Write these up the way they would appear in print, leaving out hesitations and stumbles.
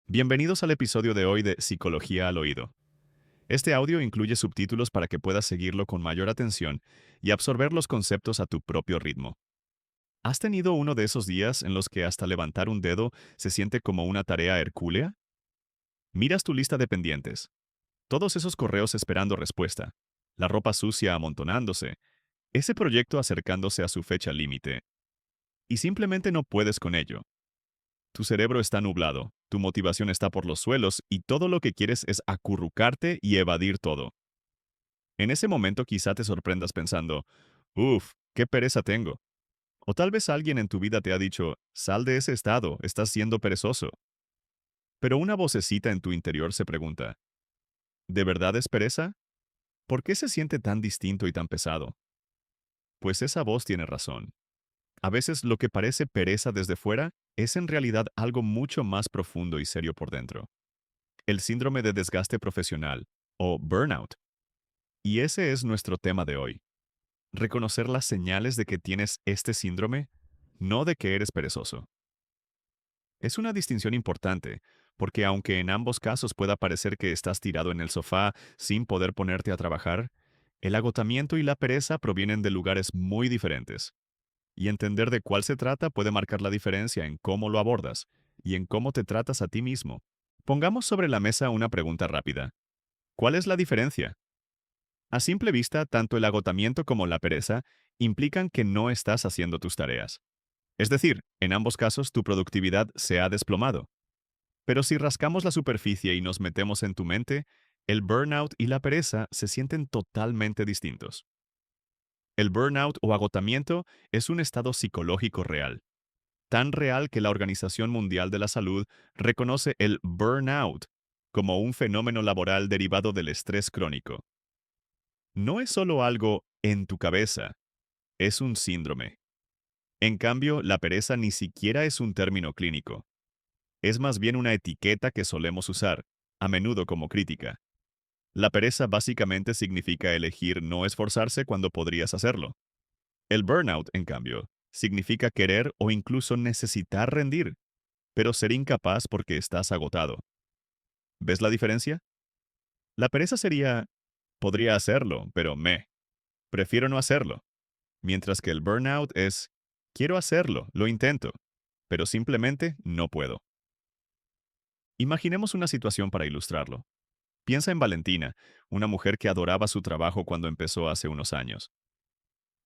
Bienvenidos al episodio de hoy de Psicología al Oído. Este audio incluye subtítulos para que puedas seguirlo con mayor atención y absorber los conceptos a tu propio ritmo. ¿Has tenido uno de esos días en los que hasta levantar un dedo se siente como una tarea hercúlea? Miras tu lista de pendientes, todos esos correos esperando respuesta, la ropa sucia amontonándose, ese proyecto acercándose a su fecha límite, y simplemente no puedes con ello. Tu cerebro está nublado, tu motivación está por los suelos y todo lo que quieres es acurrucarte y evadir todo. En ese momento quizá te sorprendas pensando, uff, qué pereza tengo. O tal vez alguien en tu vida te ha dicho, sal de ese estado, estás siendo perezoso. Pero una vocecita en tu interior se pregunta, ¿de verdad es pereza? ¿Por qué se siente tan distinto y tan pesado? Pues esa voz tiene razón. A veces lo que parece pereza desde fuera es en realidad algo mucho más profundo y serio por dentro. El síndrome de desgaste profesional, o burnout. Y ese es nuestro tema de hoy. Reconocer las señales de que tienes este síndrome, no de que eres perezoso. Es una distinción importante, porque aunque en ambos casos pueda parecer que estás tirado en el sofá sin poder ponerte a trabajar, el agotamiento y la pereza provienen de lugares muy diferentes. Y entender de cuál se trata puede marcar la diferencia en cómo lo abordas y en cómo te tratas a ti mismo. Pongamos sobre la mesa una pregunta rápida. ¿Cuál es la diferencia? A simple vista, tanto el agotamiento como la pereza implican que no estás haciendo tus tareas. Es decir, en ambos casos tu productividad se ha desplomado. Pero si rascamos la superficie y nos metemos en tu mente, el burnout y la pereza se sienten totalmente distintos. El burnout o agotamiento es un estado psicológico real, tan real que la Organización Mundial de la Salud reconoce el burnout como un fenómeno laboral derivado del estrés crónico. No es solo algo en tu cabeza, es un síndrome. En cambio, la pereza ni siquiera es un término clínico. Es más bien una etiqueta que solemos usar, a menudo como crítica. La pereza básicamente significa elegir no esforzarse cuando podrías hacerlo. El burnout, en cambio, significa querer o incluso necesitar rendir, pero ser incapaz porque estás agotado. ¿Ves la diferencia? La pereza sería, podría hacerlo, pero prefiero no hacerlo. Mientras que el burnout es, quiero hacerlo, lo intento, pero simplemente no puedo. Imaginemos una situación para ilustrarlo. Piensa en Valentina, una mujer que adoraba su trabajo cuando empezó hace unos años.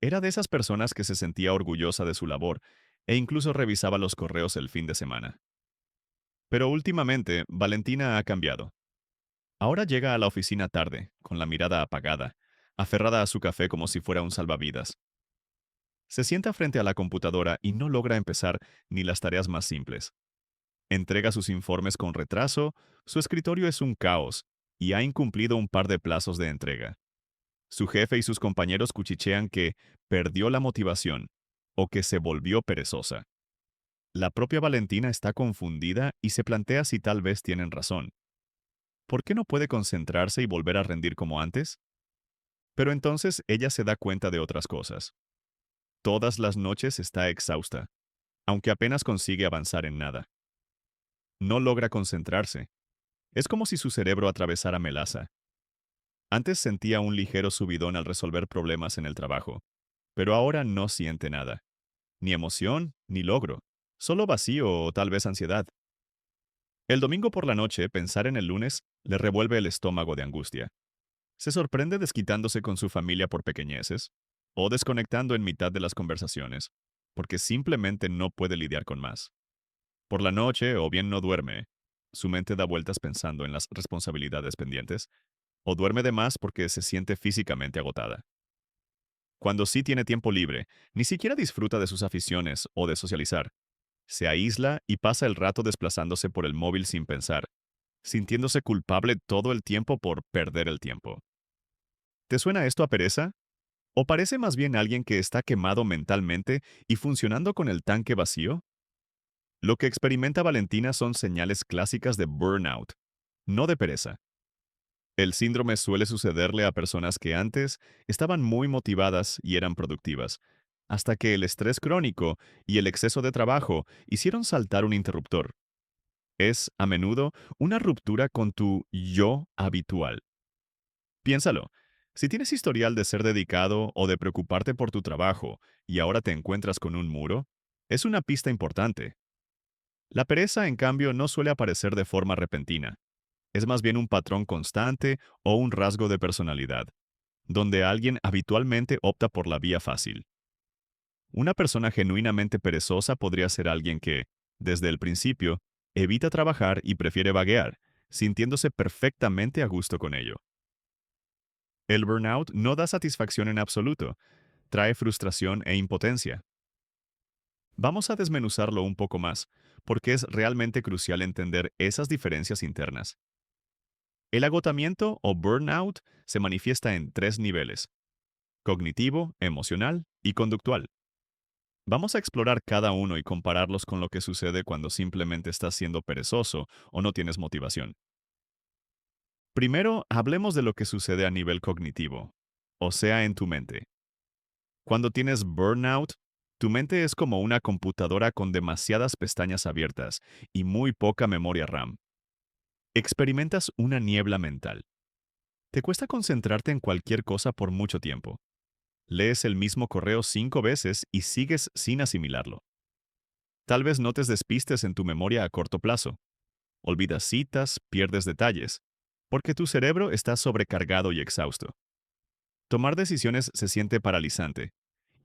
Era de esas personas que se sentía orgullosa de su labor e incluso revisaba los correos el fin de semana. Pero últimamente, Valentina ha cambiado. Ahora llega a la oficina tarde, con la mirada apagada, aferrada a su café como si fuera un salvavidas. Se sienta frente a la computadora y no logra empezar ni las tareas más simples. Entrega sus informes con retraso, su escritorio es un caos y ha incumplido un par de plazos de entrega. Su jefe y sus compañeros cuchichean que perdió la motivación o que se volvió perezosa. La propia Valentina está confundida y se plantea si tal vez tienen razón. ¿Por qué no puede concentrarse y volver a rendir como antes? Pero entonces ella se da cuenta de otras cosas. Todas las noches está exhausta, aunque apenas consigue avanzar en nada. No logra concentrarse. Es como si su cerebro atravesara melaza. Antes sentía un ligero subidón al resolver problemas en el trabajo, pero ahora no siente nada. Ni emoción, ni logro. Solo vacío o tal vez ansiedad. El domingo por la noche, pensar en el lunes le revuelve el estómago de angustia. Se sorprende desquitándose con su familia por pequeñeces, o desconectando en mitad de las conversaciones, porque simplemente no puede lidiar con más. Por la noche, o bien no duerme, su mente da vueltas pensando en las responsabilidades pendientes, o duerme de más porque se siente físicamente agotada. Cuando sí tiene tiempo libre, ni siquiera disfruta de sus aficiones o de socializar. Se aísla y pasa el rato desplazándose por el móvil sin pensar, sintiéndose culpable todo el tiempo por perder el tiempo. ¿Te suena esto a pereza? ¿O parece más bien alguien que está quemado mentalmente y funcionando con el tanque vacío? Lo que experimenta Valentina son señales clásicas de burnout, no de pereza. El síndrome suele sucederle a personas que antes estaban muy motivadas y eran productivas, hasta que el estrés crónico y el exceso de trabajo hicieron saltar un interruptor. Es, a menudo, una ruptura con tu yo habitual. Piénsalo. Si tienes historial de ser dedicado o de preocuparte por tu trabajo y ahora te encuentras con un muro, es una pista importante. La pereza, en cambio, no suele aparecer de forma repentina. Es más bien un patrón constante o un rasgo de personalidad, donde alguien habitualmente opta por la vía fácil. Una persona genuinamente perezosa podría ser alguien que, desde el principio, evita trabajar y prefiere vaguear, sintiéndose perfectamente a gusto con ello. El burnout no da satisfacción en absoluto, trae frustración e impotencia. Vamos a desmenuzarlo un poco más, porque es realmente crucial entender esas diferencias internas. El agotamiento o burnout se manifiesta en tres niveles: cognitivo, emocional y conductual. Vamos a explorar cada uno y compararlos con lo que sucede cuando simplemente estás siendo perezoso o no tienes motivación. Primero, hablemos de lo que sucede a nivel cognitivo, o sea, en tu mente. Cuando tienes burnout, tu mente es como una computadora con demasiadas pestañas abiertas y muy poca memoria RAM. Experimentas una niebla mental. Te cuesta concentrarte en cualquier cosa por mucho tiempo. Lees el mismo correo 5 veces y sigues sin asimilarlo. Tal vez notes despistes en tu memoria a corto plazo. Olvidas citas, pierdes detalles, porque tu cerebro está sobrecargado y exhausto. Tomar decisiones se siente paralizante.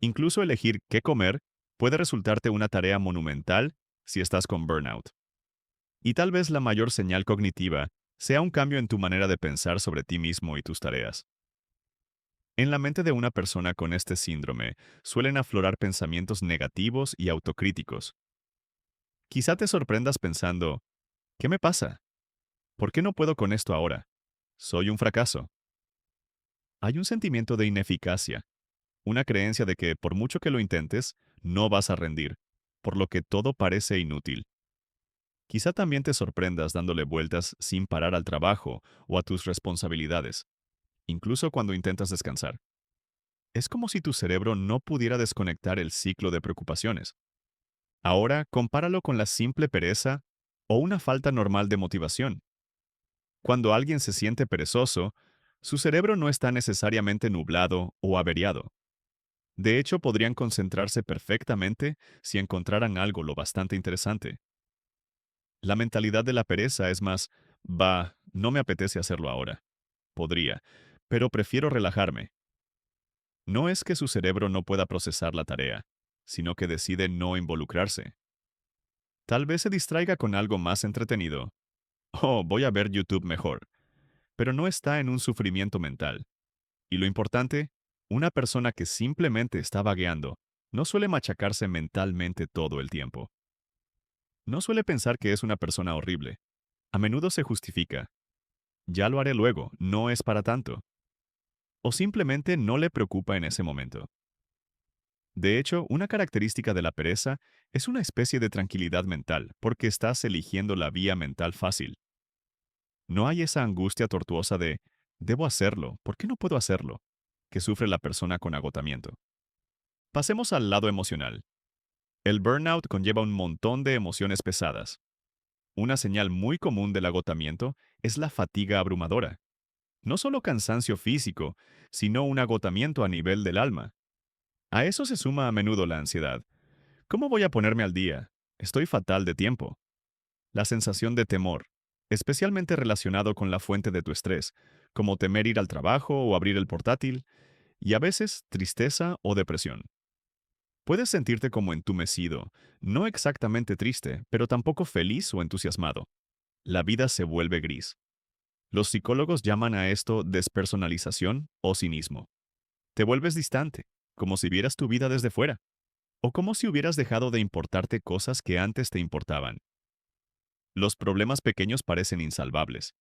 Incluso elegir qué comer puede resultarte una tarea monumental si estás con burnout. Y tal vez la mayor señal cognitiva sea un cambio en tu manera de pensar sobre ti mismo y tus tareas. En la mente de una persona con este síndrome suelen aflorar pensamientos negativos y autocríticos. Quizá te sorprendas pensando, ¿qué me pasa? ¿Por qué no puedo con esto ahora? Soy un fracaso. Hay un sentimiento de ineficacia, una creencia de que por mucho que lo intentes, no vas a rendir, por lo que todo parece inútil. Quizá también te sorprendas dándole vueltas sin parar al trabajo o a tus responsabilidades, incluso cuando intentas descansar. Es como si tu cerebro no pudiera desconectar el ciclo de preocupaciones. Ahora, compáralo con la simple pereza o una falta normal de motivación. Cuando alguien se siente perezoso, su cerebro no está necesariamente nublado o averiado. De hecho, podrían concentrarse perfectamente si encontraran algo lo bastante interesante. La mentalidad de la pereza es más, no me apetece hacerlo ahora. Podría, pero prefiero relajarme. No es que su cerebro no pueda procesar la tarea, sino que decide no involucrarse. Tal vez se distraiga con algo más entretenido. Oh, voy a ver YouTube mejor. Pero no está en un sufrimiento mental. Y lo importante, una persona que simplemente está vagueando no suele machacarse mentalmente todo el tiempo. No suele pensar que es una persona horrible. A menudo se justifica. Ya lo haré luego, no es para tanto. O simplemente no le preocupa en ese momento. De hecho, una característica de la pereza es una especie de tranquilidad mental, porque estás eligiendo la vía mental fácil. No hay esa angustia tortuosa de, debo hacerlo, ¿por qué no puedo hacerlo?, que sufre la persona con agotamiento. Pasemos al lado emocional. El burnout conlleva un montón de emociones pesadas. Una señal muy común del agotamiento es la fatiga abrumadora. No solo cansancio físico, sino un agotamiento a nivel del alma. A eso se suma a menudo la ansiedad. ¿Cómo voy a ponerme al día? Estoy fatal de tiempo. La sensación de temor, especialmente relacionado con la fuente de tu estrés, como temer ir al trabajo o abrir el portátil, y a veces tristeza o depresión. Puedes sentirte como entumecido, no exactamente triste, pero tampoco feliz o entusiasmado. La vida se vuelve gris. Los psicólogos llaman a esto despersonalización o cinismo. Te vuelves distante, como si vieras tu vida desde fuera, o como si hubieras dejado de importarte cosas que antes te importaban. Los problemas pequeños parecen insalvables.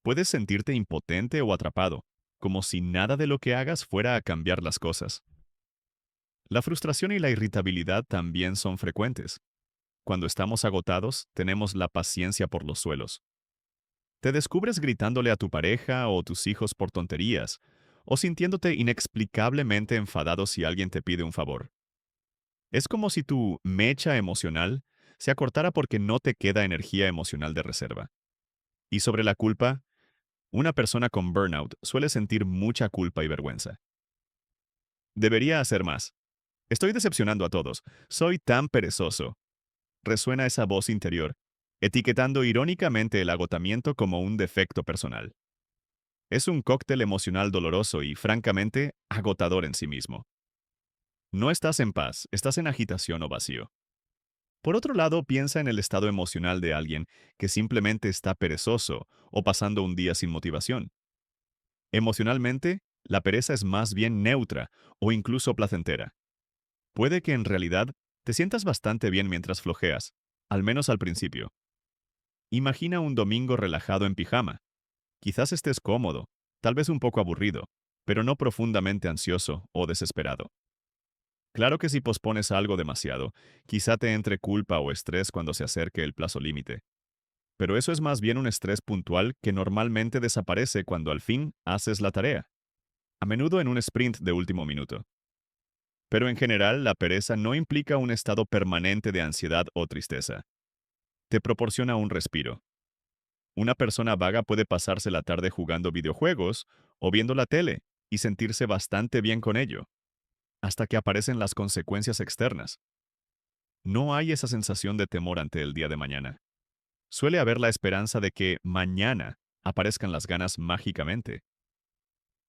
Puedes sentirte impotente o atrapado, como si nada de lo que hagas fuera a cambiar las cosas. La frustración y la irritabilidad también son frecuentes. Cuando estamos agotados, tenemos la paciencia por los suelos. Te descubres gritándole a tu pareja o tus hijos por tonterías, o sintiéndote inexplicablemente enfadado si alguien te pide un favor. Es como si tu mecha emocional se acortara porque no te queda energía emocional de reserva. Y sobre la culpa, una persona con burnout suele sentir mucha culpa y vergüenza. Debería hacer más. Estoy decepcionando a todos. Soy tan perezoso. Resuena esa voz interior, etiquetando irónicamente el agotamiento como un defecto personal. Es un cóctel emocional doloroso y, francamente, agotador en sí mismo. No estás en paz, estás en agitación o vacío. Por otro lado, piensa en el estado emocional de alguien que simplemente está perezoso o pasando un día sin motivación. Emocionalmente, la pereza es más bien neutra o incluso placentera. Puede que en realidad te sientas bastante bien mientras flojeas, al menos al principio. Imagina un domingo relajado en pijama. Quizás estés cómodo, tal vez un poco aburrido, pero no profundamente ansioso o desesperado. Claro que si pospones algo demasiado, quizá te entre culpa o estrés cuando se acerque el plazo límite. Pero eso es más bien un estrés puntual que normalmente desaparece cuando al fin haces la tarea, a menudo en un sprint de último minuto. Pero en general, la pereza no implica un estado permanente de ansiedad o tristeza. Te proporciona un respiro. Una persona vaga puede pasarse la tarde jugando videojuegos o viendo la tele y sentirse bastante bien con ello, hasta que aparecen las consecuencias externas. No hay esa sensación de temor ante el día de mañana. Suele haber la esperanza de que mañana aparezcan las ganas mágicamente.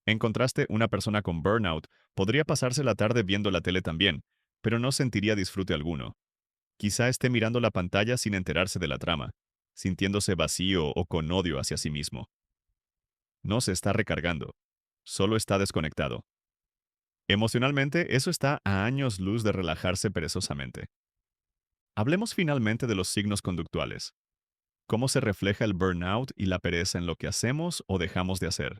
En contraste, una persona con burnout podría pasarse la tarde viendo la tele también, pero no sentiría disfrute alguno. Quizá esté mirando la pantalla sin enterarse de la trama, sintiéndose vacío o con odio hacia sí mismo. No se está recargando, solo está desconectado. Emocionalmente, eso está a años luz de relajarse perezosamente. Hablemos finalmente de los signos conductuales. ¿Cómo se refleja el burnout y la pereza en lo que hacemos o dejamos de hacer?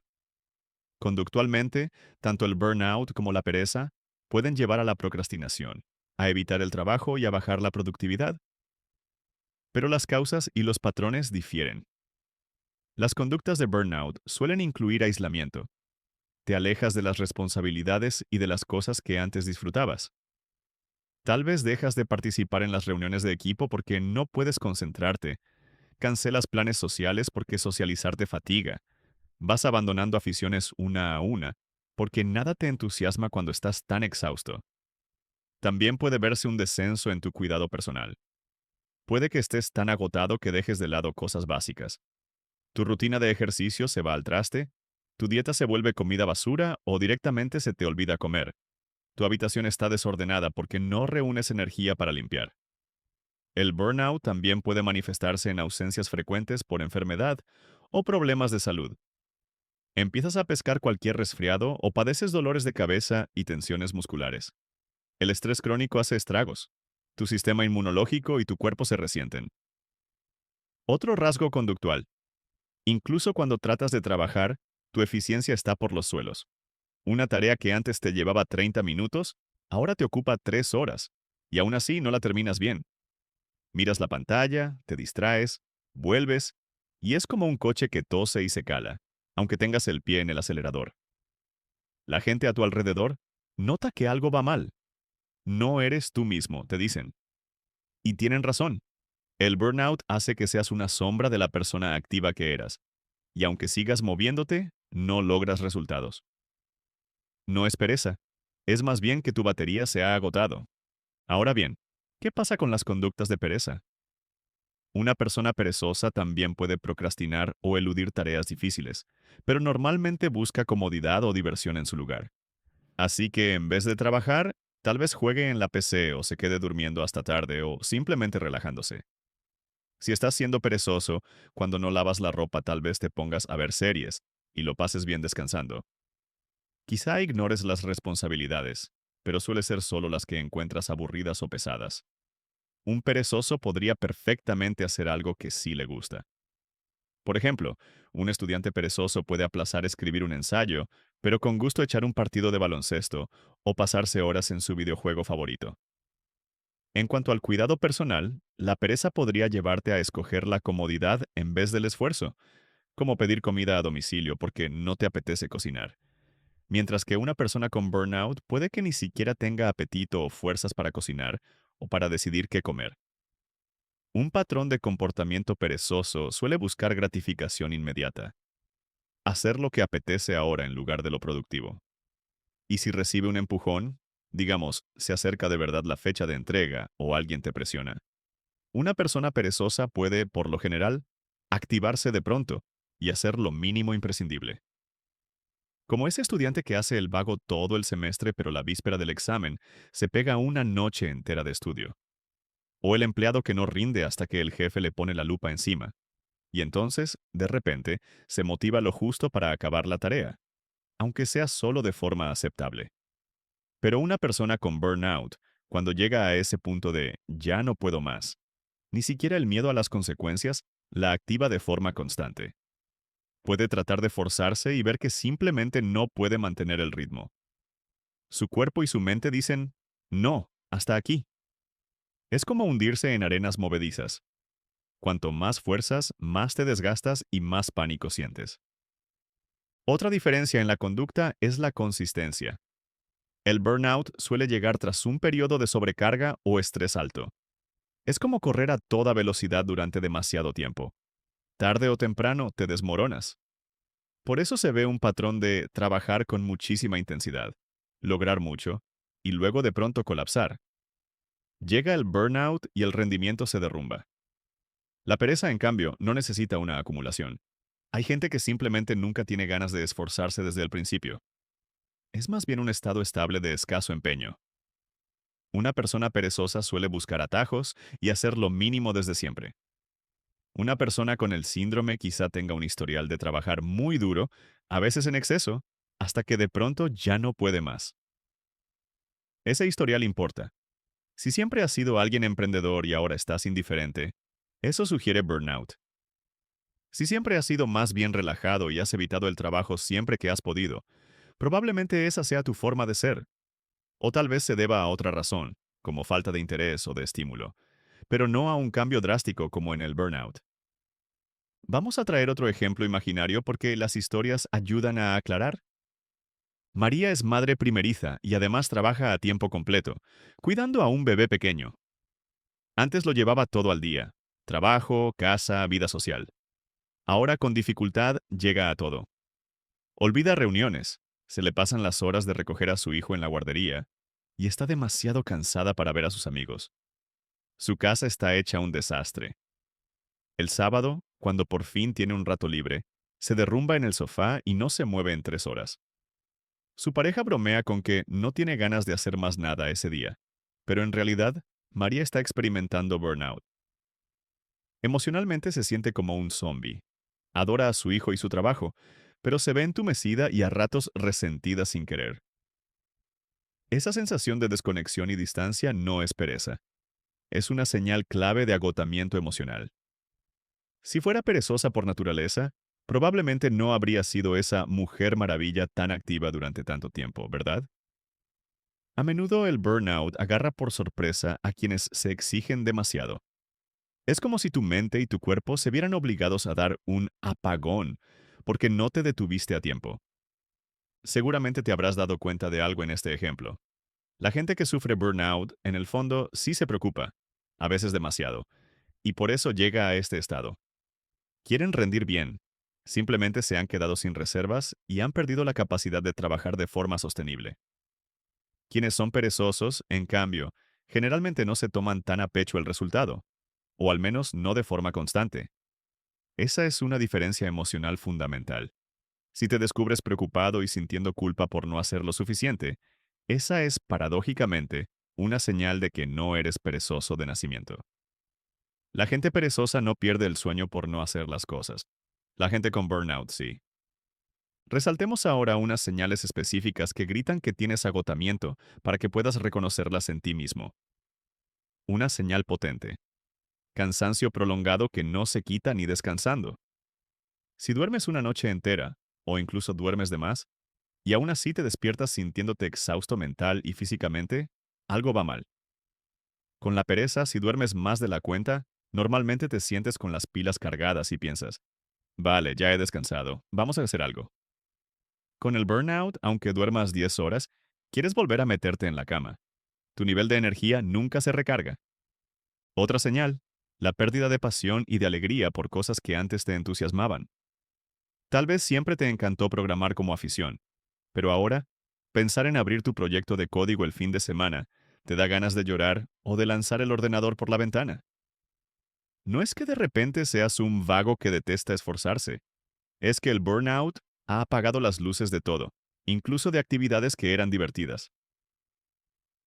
Conductualmente, tanto el burnout como la pereza pueden llevar a la procrastinación, a evitar el trabajo y a bajar la productividad. Pero las causas y los patrones difieren. Las conductas de burnout suelen incluir aislamiento. Te alejas de las responsabilidades y de las cosas que antes disfrutabas. Tal vez dejas de participar en las reuniones de equipo porque no puedes concentrarte. Cancelas planes sociales porque socializar te fatiga. Vas abandonando aficiones una a una, porque nada te entusiasma cuando estás tan exhausto. También puede verse un descenso en tu cuidado personal. Puede que estés tan agotado que dejes de lado cosas básicas. Tu rutina de ejercicio se va al traste, tu dieta se vuelve comida basura o directamente se te olvida comer. Tu habitación está desordenada porque no reúnes energía para limpiar. El burnout también puede manifestarse en ausencias frecuentes por enfermedad o problemas de salud. Empiezas a pescar cualquier resfriado o padeces dolores de cabeza y tensiones musculares. El estrés crónico hace estragos. Tu sistema inmunológico y tu cuerpo se resienten. Otro rasgo conductual. Incluso cuando tratas de trabajar, tu eficiencia está por los suelos. Una tarea que antes te llevaba 30 minutos, ahora te ocupa 3 horas, y aún así no la terminas bien. Miras la pantalla, te distraes, vuelves, y es como un coche que tose y se cala, aunque tengas el pie en el acelerador. La gente a tu alrededor nota que algo va mal. No eres tú mismo, te dicen. Y tienen razón. El burnout hace que seas una sombra de la persona activa que eras, y aunque sigas moviéndote, no logras resultados. No es pereza, es más bien que tu batería se ha agotado. Ahora bien, ¿qué pasa con las conductas de pereza? Una persona perezosa también puede procrastinar o eludir tareas difíciles, pero normalmente busca comodidad o diversión en su lugar. Así que en vez de trabajar, tal vez juegue en la PC o se quede durmiendo hasta tarde o simplemente relajándose. Si estás siendo perezoso, cuando no lavas la ropa tal vez te pongas a ver series y lo pases bien descansando. Quizá ignores las responsabilidades, pero suele ser solo las que encuentras aburridas o pesadas. Un perezoso podría perfectamente hacer algo que sí le gusta. Por ejemplo, un estudiante perezoso puede aplazar escribir un ensayo, pero con gusto echar un partido de baloncesto o pasarse horas en su videojuego favorito. En cuanto al cuidado personal, la pereza podría llevarte a escoger la comodidad en vez del esfuerzo, como pedir comida a domicilio porque no te apetece cocinar. Mientras que una persona con burnout puede que ni siquiera tenga apetito o fuerzas para cocinar o para decidir qué comer. Un patrón de comportamiento perezoso suele buscar gratificación inmediata, hacer lo que apetece ahora en lugar de lo productivo. Y si recibe un empujón, digamos, se acerca de verdad la fecha de entrega o alguien te presiona, una persona perezosa puede, por lo general, activarse de pronto y hacer lo mínimo imprescindible. Como ese estudiante que hace el vago todo el semestre pero la víspera del examen se pega una noche entera de estudio. O el empleado que no rinde hasta que el jefe le pone la lupa encima. Y entonces, de repente, se motiva lo justo para acabar la tarea, aunque sea solo de forma aceptable. Pero una persona con burnout, cuando llega a ese punto de ya no puedo más, ni siquiera el miedo a las consecuencias la activa de forma constante. Puede tratar de forzarse y ver que simplemente no puede mantener el ritmo. Su cuerpo y su mente dicen, no, hasta aquí. Es como hundirse en arenas movedizas. Cuanto más fuerzas, más te desgastas y más pánico sientes. Otra diferencia en la conducta es la consistencia. El burnout suele llegar tras un periodo de sobrecarga o estrés alto. Es como correr a toda velocidad durante demasiado tiempo. Tarde o temprano te desmoronas. Por eso se ve un patrón de trabajar con muchísima intensidad, lograr mucho, y luego de pronto colapsar. Llega el burnout y el rendimiento se derrumba. La pereza, en cambio, no necesita una acumulación. Hay gente que simplemente nunca tiene ganas de esforzarse desde el principio. Es más bien un estado estable de escaso empeño. Una persona perezosa suele buscar atajos y hacer lo mínimo desde siempre. Una persona con el síndrome quizá tenga un historial de trabajar muy duro, a veces en exceso, hasta que de pronto ya no puede más. Ese historial importa. Si siempre has sido alguien emprendedor y ahora estás indiferente, eso sugiere burnout. Si siempre has sido más bien relajado y has evitado el trabajo siempre que has podido, probablemente esa sea tu forma de ser. O tal vez se deba a otra razón, como falta de interés o de estímulo, pero no a un cambio drástico como en el burnout. Vamos a traer otro ejemplo imaginario porque las historias ayudan a aclarar. María es madre primeriza y además trabaja a tiempo completo, cuidando a un bebé pequeño. Antes lo llevaba todo al día: trabajo, casa, vida social. Ahora con dificultad llega a todo. Olvida reuniones, se le pasan las horas de recoger a su hijo en la guardería, y está demasiado cansada para ver a sus amigos. Su casa está hecha un desastre. El sábado, cuando por fin tiene un rato libre, se derrumba en el sofá y no se mueve en 3 horas. Su pareja bromea con que no tiene ganas de hacer más nada ese día, pero en realidad, María está experimentando burnout. Emocionalmente se siente como un zombie. Adora a su hijo y su trabajo, pero se ve entumecida y a ratos resentida sin querer. Esa sensación de desconexión y distancia no es pereza. Es una señal clave de agotamiento emocional. Si fuera perezosa por naturaleza, probablemente no habría sido esa mujer maravilla tan activa durante tanto tiempo, ¿verdad? A menudo el burnout agarra por sorpresa a quienes se exigen demasiado. Es como si tu mente y tu cuerpo se vieran obligados a dar un apagón porque no te detuviste a tiempo. Seguramente te habrás dado cuenta de algo en este ejemplo. La gente que sufre burnout, en el fondo, sí se preocupa, a veces demasiado, y por eso llega a este estado. Quieren rendir bien, simplemente se han quedado sin reservas y han perdido la capacidad de trabajar de forma sostenible. Quienes son perezosos, en cambio, generalmente no se toman tan a pecho el resultado, o al menos no de forma constante. Esa es una diferencia emocional fundamental. Si te descubres preocupado y sintiendo culpa por no hacer lo suficiente, esa es, paradójicamente, una señal de que no eres perezoso de nacimiento. La gente perezosa no pierde el sueño por no hacer las cosas. La gente con burnout sí. Resaltemos ahora unas señales específicas que gritan que tienes agotamiento para que puedas reconocerlas en ti mismo. Una señal potente: cansancio prolongado que no se quita ni descansando. Si duermes una noche entera, o incluso duermes de más, y aún así te despiertas sintiéndote exhausto mental y físicamente, algo va mal. Con la pereza, si duermes más de la cuenta, normalmente te sientes con las pilas cargadas y piensas, vale, ya he descansado, vamos a hacer algo. Con el burnout, aunque duermas 10 horas, quieres volver a meterte en la cama. Tu nivel de energía nunca se recarga. Otra señal: la pérdida de pasión y de alegría por cosas que antes te entusiasmaban. Tal vez siempre te encantó programar como afición, pero ahora, pensar en abrir tu proyecto de código el fin de semana te da ganas de llorar o de lanzar el ordenador por la ventana. No es que de repente seas un vago que detesta esforzarse, es que el burnout ha apagado las luces de todo, incluso de actividades que eran divertidas.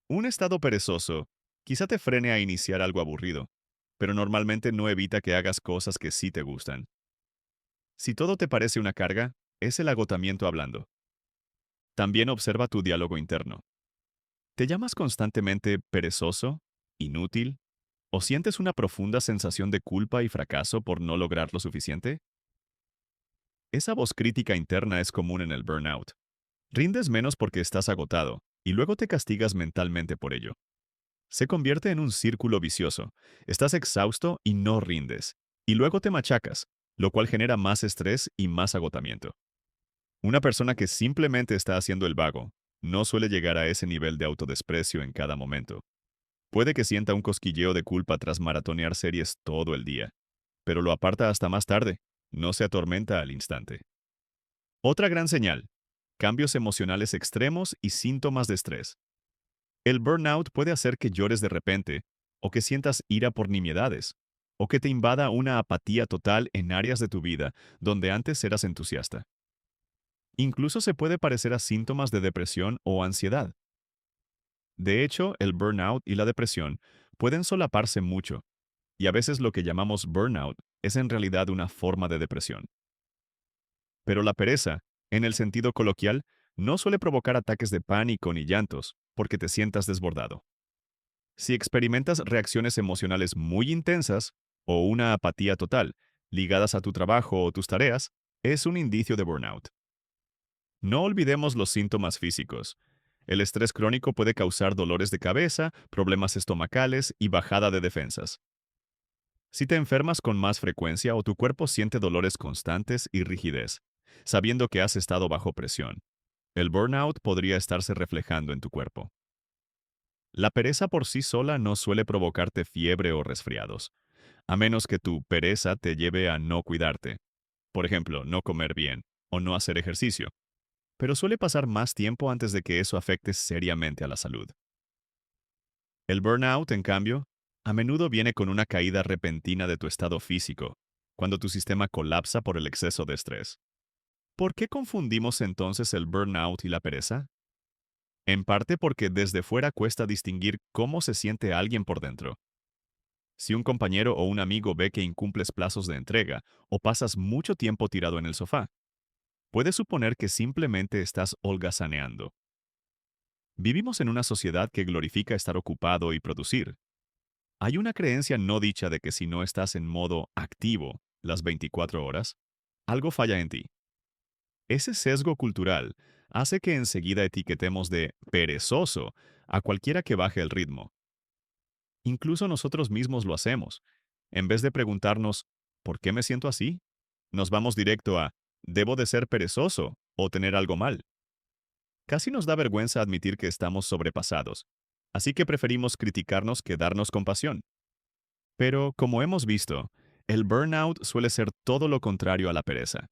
Un estado perezoso quizá te frene a iniciar algo aburrido, pero normalmente no evita que hagas cosas que sí te gustan. Si todo te parece una carga, es el agotamiento hablando. También observa tu diálogo interno. ¿Te llamas constantemente perezoso, inútil, o sientes una profunda sensación de culpa y fracaso por no lograr lo suficiente? Esa voz crítica interna es común en el burnout. Rindes menos porque estás agotado, y luego te castigas mentalmente por ello. Se convierte en un círculo vicioso. Estás exhausto y no rindes, y luego te machacas, lo cual genera más estrés y más agotamiento. Una persona que simplemente está haciendo el vago no suele llegar a ese nivel de autodesprecio en cada momento. Puede que sienta un cosquilleo de culpa tras maratonear series todo el día, pero lo aparta hasta más tarde, no se atormenta al instante. Otra gran señal: cambios emocionales extremos y síntomas de estrés. El burnout puede hacer que llores de repente, o que sientas ira por nimiedades, o que te invada una apatía total en áreas de tu vida donde antes eras entusiasta. Incluso se puede parecer a síntomas de depresión o ansiedad. De hecho, el burnout y la depresión pueden solaparse mucho, y a veces lo que llamamos burnout es en realidad una forma de depresión. Pero la pereza, en el sentido coloquial, no suele provocar ataques de pánico ni llantos, porque te sientas desbordado. Si experimentas reacciones emocionales muy intensas o una apatía total, ligadas a tu trabajo o tus tareas, es un indicio de burnout. No olvidemos los síntomas físicos. El estrés crónico puede causar dolores de cabeza, problemas estomacales y bajada de defensas. Si te enfermas con más frecuencia o tu cuerpo siente dolores constantes y rigidez, sabiendo que has estado bajo presión, el burnout podría estarse reflejando en tu cuerpo. La pereza por sí sola no suele provocarte fiebre o resfriados, a menos que tu pereza te lleve a no cuidarte. Por ejemplo, no comer bien o no hacer ejercicio. Pero suele pasar más tiempo antes de que eso afecte seriamente a la salud. El burnout, en cambio, a menudo viene con una caída repentina de tu estado físico, cuando tu sistema colapsa por el exceso de estrés. ¿Por qué confundimos entonces el burnout y la pereza? En parte porque desde fuera cuesta distinguir cómo se siente alguien por dentro. Si un compañero o un amigo ve que incumples plazos de entrega o pasas mucho tiempo tirado en el sofá, puede suponer que simplemente estás holgazaneando. Vivimos en una sociedad que glorifica estar ocupado y producir. Hay una creencia no dicha de que si no estás en modo activo las 24 horas, algo falla en ti. Ese sesgo cultural hace que enseguida etiquetemos de perezoso a cualquiera que baje el ritmo. Incluso nosotros mismos lo hacemos. En vez de preguntarnos, ¿por qué me siento así? Nos vamos directo a, ¿debo de ser perezoso o tener algo mal? Casi nos da vergüenza admitir que estamos sobrepasados, así que preferimos criticarnos que darnos compasión. Pero, como hemos visto, el burnout suele ser todo lo contrario a la pereza.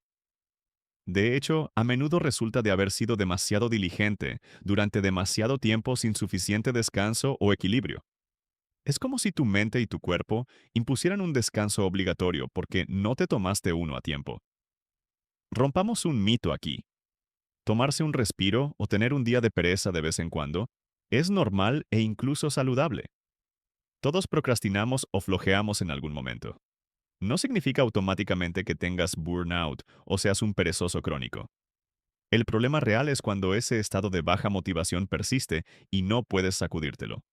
De hecho, a menudo resulta de haber sido demasiado diligente durante demasiado tiempo sin suficiente descanso o equilibrio. Es como si tu mente y tu cuerpo impusieran un descanso obligatorio porque no te tomaste uno a tiempo. Rompamos un mito aquí. Tomarse un respiro o tener un día de pereza de vez en cuando es normal e incluso saludable. Todos procrastinamos o flojeamos en algún momento. No significa automáticamente que tengas burnout o seas un perezoso crónico. El problema real es cuando ese estado de baja motivación persiste y no puedes sacudírtelo.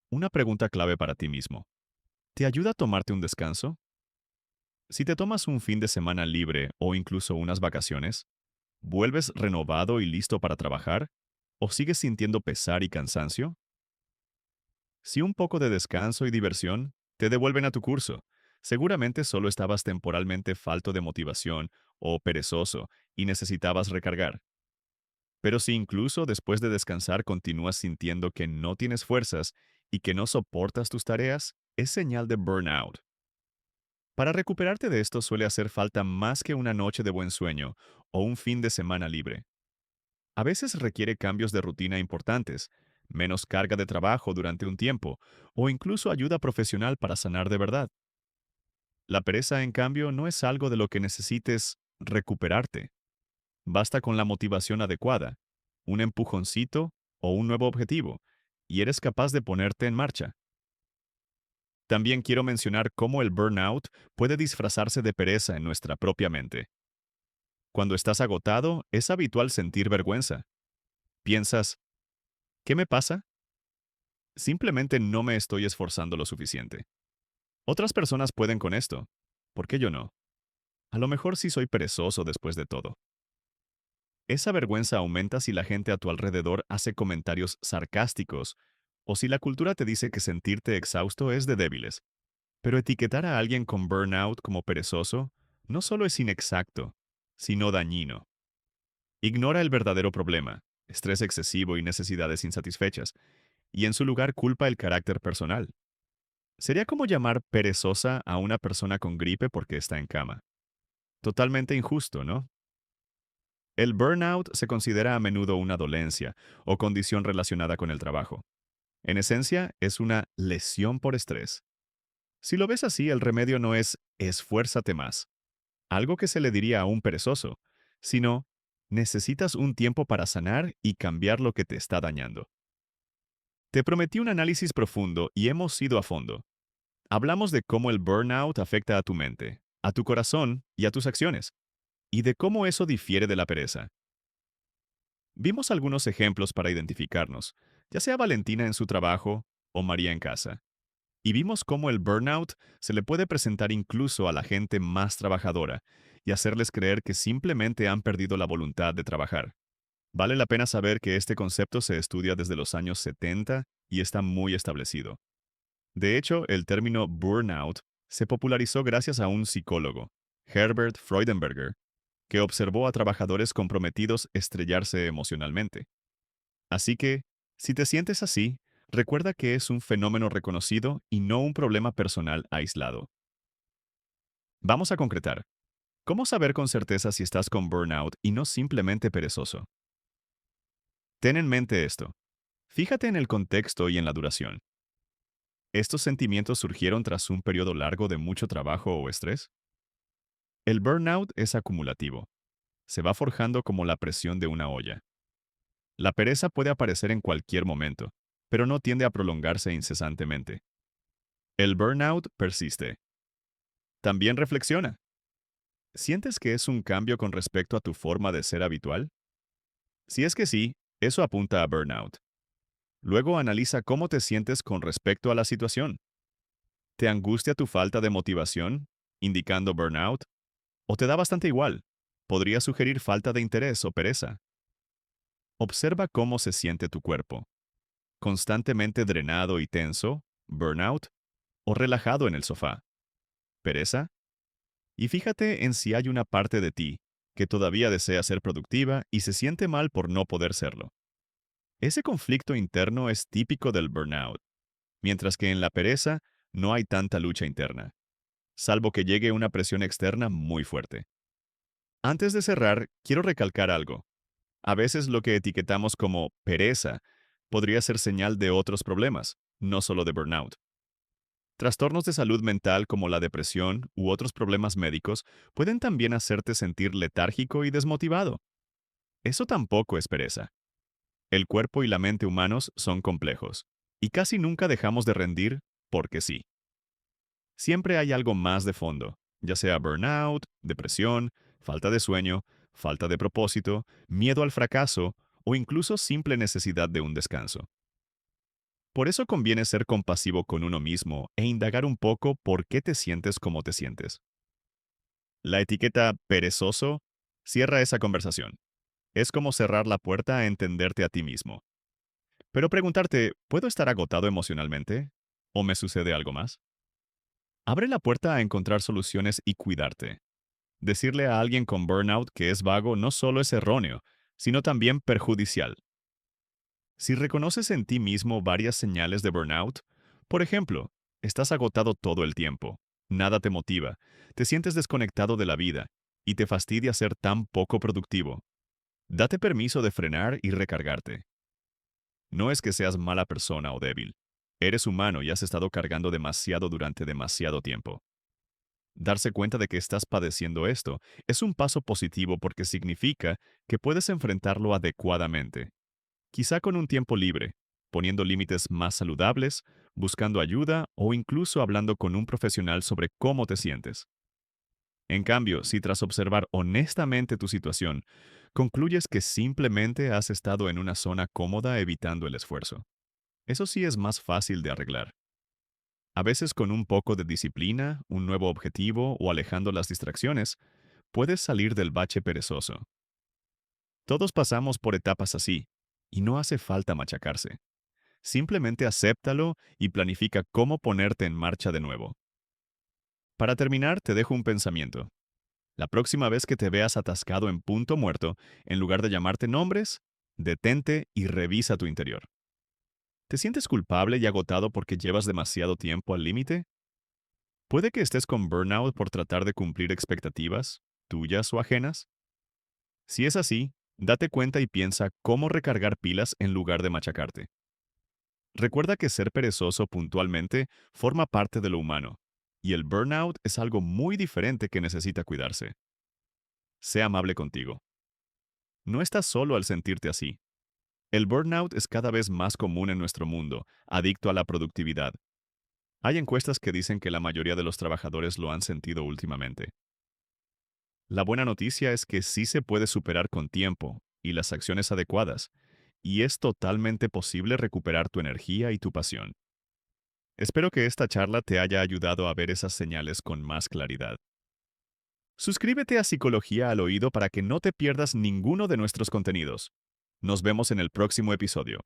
Una pregunta clave para ti mismo: ¿te ayuda a tomarte un descanso? Si te tomas un fin de semana libre o incluso unas vacaciones, ¿vuelves renovado y listo para trabajar? ¿O sigues sintiendo pesar y cansancio? Si un poco de descanso y diversión te devuelven a tu curso, seguramente solo estabas temporalmente falto de motivación o perezoso y necesitabas recargar. Pero si incluso después de descansar continúas sintiendo que no tienes fuerzas y que no soportas tus tareas, es señal de burnout. Para recuperarte de esto suele hacer falta más que una noche de buen sueño o un fin de semana libre. A veces requiere cambios de rutina importantes, menos carga de trabajo durante un tiempo o incluso ayuda profesional para sanar de verdad. La pereza, en cambio, no es algo de lo que necesites recuperarte. Basta con la motivación adecuada, un empujoncito o un nuevo objetivo, y eres capaz de ponerte en marcha. También quiero mencionar cómo el burnout puede disfrazarse de pereza en nuestra propia mente. Cuando estás agotado, es habitual sentir vergüenza. Piensas, ¿qué me pasa? Simplemente no me estoy esforzando lo suficiente. Otras personas pueden con esto. ¿Por qué yo no? A lo mejor sí soy perezoso después de todo. Esa vergüenza aumenta si la gente a tu alrededor hace comentarios sarcásticos o si la cultura te dice que sentirte exhausto es de débiles. Pero etiquetar a alguien con burnout como perezoso no solo es inexacto, sino dañino. Ignora el verdadero problema, estrés excesivo y necesidades insatisfechas, y en su lugar culpa el carácter personal. Sería como llamar perezosa a una persona con gripe porque está en cama. Totalmente injusto, ¿no? El burnout se considera a menudo una dolencia o condición relacionada con el trabajo. En esencia, es una lesión por estrés. Si lo ves así, el remedio no es esfuérzate más, algo que se le diría a un perezoso, sino necesitas un tiempo para sanar y cambiar lo que te está dañando. Te prometí un análisis profundo y hemos ido a fondo. Hablamos de cómo el burnout afecta a tu mente, a tu corazón y a tus acciones, y de cómo eso difiere de la pereza. Vimos algunos ejemplos para identificarnos, ya sea Valentina en su trabajo o María en casa. Y vimos cómo el burnout se le puede presentar incluso a la gente más trabajadora y hacerles creer que simplemente han perdido la voluntad de trabajar. Vale la pena saber que este concepto se estudia desde los años 70 y está muy establecido. De hecho, el término burnout se popularizó gracias a un psicólogo, Herbert Freudenberger, que observó a trabajadores comprometidos estrellarse emocionalmente. Así que, si te sientes así, recuerda que es un fenómeno reconocido y no un problema personal aislado. Vamos a concretar. ¿Cómo saber con certeza si estás con burnout y no simplemente perezoso? Ten en mente esto. Fíjate en el contexto y en la duración. ¿Estos sentimientos surgieron tras un periodo largo de mucho trabajo o estrés? El burnout es acumulativo. Se va forjando como la presión de una olla. La pereza puede aparecer en cualquier momento, pero no tiende a prolongarse incesantemente. El burnout persiste. También reflexiona. ¿Sientes que es un cambio con respecto a tu forma de ser habitual? Si es que sí, eso apunta a burnout. Luego analiza cómo te sientes con respecto a la situación. ¿Te angustia tu falta de motivación, indicando burnout? ¿O te da bastante igual? Podría sugerir falta de interés o pereza. Observa cómo se siente tu cuerpo. ¿Constantemente drenado y tenso, burnout? ¿O relajado en el sofá, pereza? Y fíjate en si hay una parte de ti que todavía desea ser productiva y se siente mal por no poder serlo. Ese conflicto interno es típico del burnout, mientras que en la pereza no hay tanta lucha interna, salvo que llegue una presión externa muy fuerte. Antes de cerrar, quiero recalcar algo. A veces lo que etiquetamos como pereza podría ser señal de otros problemas, no solo de burnout. Trastornos de salud mental como la depresión u otros problemas médicos pueden también hacerte sentir letárgico y desmotivado. Eso tampoco es pereza. El cuerpo y la mente humanos son complejos, y casi nunca dejamos de rendir porque sí. Siempre hay algo más de fondo, ya sea burnout, depresión, falta de sueño, falta de propósito, miedo al fracaso o incluso simple necesidad de un descanso. Por eso conviene ser compasivo con uno mismo e indagar un poco por qué te sientes como te sientes. La etiqueta perezoso cierra esa conversación. Es como cerrar la puerta a entenderte a ti mismo. Pero preguntarte, ¿puedo estar agotado emocionalmente? ¿O me sucede algo más? Abre la puerta a encontrar soluciones y cuidarte. Decirle a alguien con burnout que es vago no solo es erróneo, sino también perjudicial. Si reconoces en ti mismo varias señales de burnout, por ejemplo, Estás agotado todo el tiempo. Nada te motiva. Te sientes desconectado de la vida y te fastidia ser tan poco productivo. Date permiso de frenar y recargarte. No es que seas mala persona o débil. Eres humano y has estado cargando demasiado durante demasiado tiempo. Darse cuenta de que estás padeciendo esto es un paso positivo porque significa que puedes enfrentarlo adecuadamente. Quizá con un tiempo libre, poniendo límites más saludables, buscando ayuda o incluso hablando con un profesional sobre cómo te sientes. En cambio, si tras observar honestamente tu situación, concluyes que simplemente has estado en una zona cómoda evitando el esfuerzo, eso sí es más fácil de arreglar. A veces con un poco de disciplina, un nuevo objetivo o alejando las distracciones, puedes salir del bache perezoso. Todos pasamos por etapas así, y no hace falta machacarse. Simplemente acéptalo y planifica cómo ponerte en marcha de nuevo. Para terminar, te dejo un pensamiento. La próxima vez que te veas atascado en punto muerto, en lugar de llamarte nombres, detente y revisa tu interior. ¿Te sientes culpable y agotado porque llevas demasiado tiempo al límite? ¿Puede que estés con burnout por tratar de cumplir expectativas, tuyas o ajenas? Si es así, date cuenta y piensa cómo recargar pilas en lugar de machacarte. Recuerda que ser perezoso puntualmente forma parte de lo humano, y el burnout es algo muy diferente que necesita cuidarse. Sé amable contigo. No estás solo al sentirte así. El burnout es cada vez más común en nuestro mundo, adicto a la productividad. Hay encuestas que dicen que la mayoría de los trabajadores lo han sentido últimamente. La buena noticia es que sí se puede superar con tiempo y las acciones adecuadas, y es totalmente posible recuperar tu energía y tu pasión. Espero que esta charla te haya ayudado a ver esas señales con más claridad. Suscríbete a Psicología al Oído para que no te pierdas ninguno de nuestros contenidos. Nos vemos en el próximo episodio.